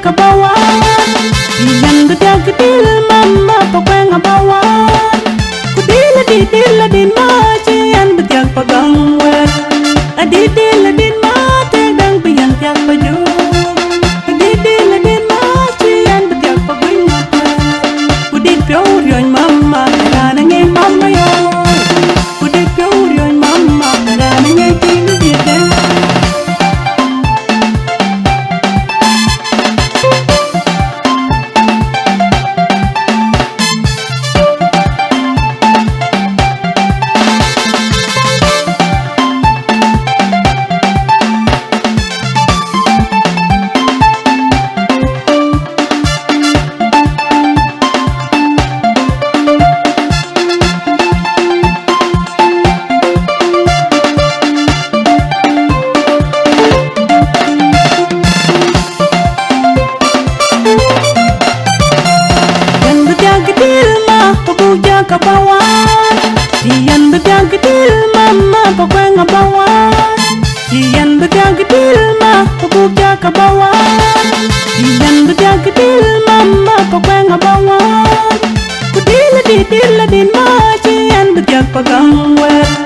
kabawan Iyan gudya gudil mama pakweng abawan Kudila din ma Ciyan betiak pagangwer Adidila din ma Tegdang piyang tiak pajuk Adidila din ma Ciyan betiak pagwingapan Kudit pior yon mama Karanang ngay mama yon Kudit pior yon mama Karanang ngay tinggal dito kabawan Iyan betiak gidil mama pakweng abawan Iyan betiak gidil ma pagugya kabawan Iyan betiak gidil mama pakweng abawan Kudila din ma Ciyan betiak pagangwer